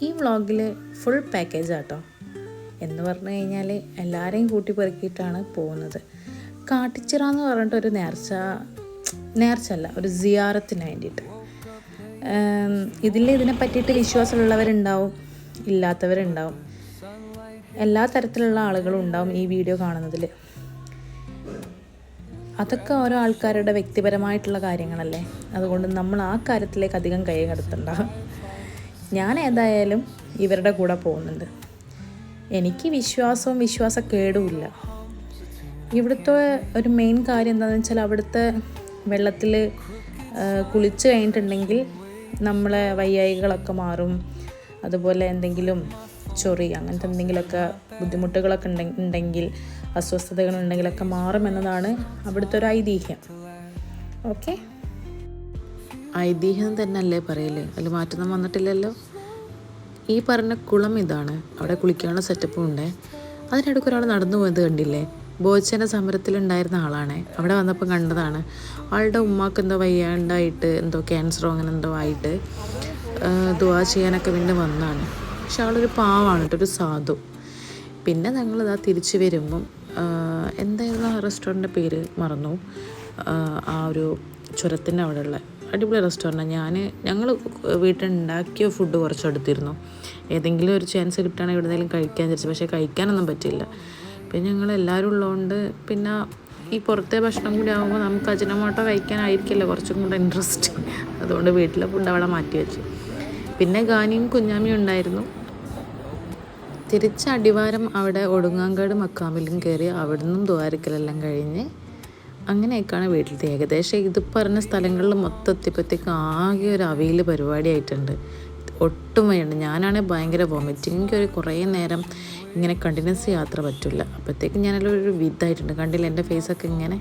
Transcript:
ഈ വ്ളോഗിൽ full package ആട്ടോ. എന്ന് പറഞ്ഞു കഴിഞ്ഞാൽ എല്ലാവരെയും കൂട്ടി പെറുക്കിയിട്ടാണ് പോകുന്നത്. കാട്ടിച്ചിറ എന്ന് പറഞ്ഞിട്ടൊരു നേർച്ചല്ല, ഒരു സിയാറത്തിന് വേണ്ടിയിട്ട്. ഇതിനെ പറ്റിയിട്ട് വിശ്വാസമുള്ളവരുണ്ടാവും, ഇല്ലാത്തവരുണ്ടാവും, എല്ലാ തരത്തിലുള്ള ആളുകളും ഉണ്ടാവും ഈ വീഡിയോ കാണുന്നതിൽ. അതൊക്കെ ഓരോ ആൾക്കാരുടെ വ്യക്തിപരമായിട്ടുള്ള കാര്യങ്ങളല്ലേ, അതുകൊണ്ട് നമ്മൾ ആ കാര്യത്തിലേക്ക് അധികം കൈ കടത്തണ്ട. ഞാൻ ഏതായാലും ഇവരുടെ കൂടെ പോകുന്നുണ്ട്. എനിക്ക് വിശ്വാസക്കേടുമില്ല. ഇവിടുത്തെ ഒരു മെയിൻ കാര്യം എന്താണെന്ന് വെച്ചാൽ അവിടുത്തെ വെള്ളത്തിൽ കുളിച്ച് കഴിഞ്ഞിട്ടുണ്ടെങ്കിൽ നമ്മളെ വയ്യായികളൊക്കെ മാറും. അതുപോലെ എന്തെങ്കിലും ചൊറി അങ്ങനത്തെ എന്തെങ്കിലുമൊക്കെ ബുദ്ധിമുട്ടുകളൊക്കെ ഉണ്ടെങ്കിൽ, അസ്വസ്ഥതകളുണ്ടെങ്കിലൊക്കെ മാറുമെന്നതാണ് അവിടുത്തെ ഒരു ഐതിഹ്യം. ഓക്കെ, ഐതിഹ്യം തന്നെയല്ലേ പറയല്, അതിൽ മാറ്റൊന്നും വന്നിട്ടില്ലല്ലോ. ഈ പറഞ്ഞ കുളം ഇതാണ്, അവിടെ കുളിക്കാനുള്ള സെറ്റപ്പും ഉണ്ട്. അതിനിടയ്ക്ക് ഒരാൾ നടന്നു പോയത് കണ്ടില്ലേ, ബോച്ചേൻ്റെ സമരത്തിലുണ്ടായിരുന്ന ആളാണ്. അവിടെ വന്നപ്പോൾ കണ്ടതാണ്. ആളുടെ ഉമ്മാക്ക് എന്തോ വയ്യാണ്ടായിട്ട്, എന്തോ ക്യാൻസറോ അങ്ങനെ എന്തോ ആയിട്ട് ദുആ ചെയ്യാനൊക്കെ വേണ്ടി വന്നതാണ്. പക്ഷെ ആളൊരു പാവാണ് കേട്ടോ, ഒരു സാധു. പിന്നെ ഞങ്ങളിതാ തിരിച്ച് വരുമ്പം എന്തായിരുന്നു ആ റെസ്റ്റോറൻറ്റിൻ്റെ പേര് മറന്നു. ആ ഒരു ചുരത്തിൻ്റെ അവിടെയുള്ള അടിപൊളി റെസ്റ്റോറൻറ്റാണ്. ഞങ്ങൾ വീട്ടിലുണ്ടാക്കിയ ഫുഡ് കുറച്ചെടുത്തിരുന്നു. ഏതെങ്കിലും ഒരു ചാൻസ് കിട്ടുകയാണെങ്കിൽ എവിടെയെങ്കിലും കഴിക്കാൻ വിചാരിച്ചു, പക്ഷേ കഴിക്കാനൊന്നും പറ്റില്ല. പിന്നെ ഞങ്ങളെല്ലാവരും ഉള്ളതുകൊണ്ട് പിന്നെ ഈ പുറത്തെ ഭക്ഷണം കൂടി ആകുമ്പോൾ നമുക്ക് അജിനോമോട്ടോ കഴിക്കാനായിരിക്കില്ല കുറച്ചും കൂടെ ഇൻട്രസ്റ്റ്. അതുകൊണ്ട് വീട്ടിലെ ഫുഡ് അവിടെ മാറ്റി വെച്ചു. പിന്നെ ഗാനിയും കുഞ്ഞാമിയും ഉണ്ടായിരുന്നു. തിരിച്ച് അടിവാരം അവിടെ ഒടുങ്ങാങ്കാട് മക്കാമിലും കയറി അവിടെ നിന്നും ദ്വാരക്കലെല്ലാം കഴിഞ്ഞ് അങ്ങനെയൊക്കെയാണ് വീട്ടിലത്തെ. ഏകദേശം ഇത് പറഞ്ഞ സ്ഥലങ്ങളിൽ മൊത്തം എത്തിയപ്പോഴത്തേക്ക് ആകെ ഒരു അവയിൽ പരിപാടിയായിട്ടുണ്ട്. ഒട്ടും വയ്യണ്ട്. ഞാനാണെങ്കിൽ ഭയങ്കര വോമിറ്റിംഗ്. എനിക്കൊരു കുറേ നേരം ഇങ്ങനെ കണ്ടിന്യൂസ് യാത്ര പറ്റില്ല. അപ്പോഴത്തേക്കും ഞാനെല്ലാം ഒരു വിധായിട്ടുണ്ട്. കണ്ടില്ല എൻ്റെ ഫേസൊക്കെ ഇങ്ങനെ.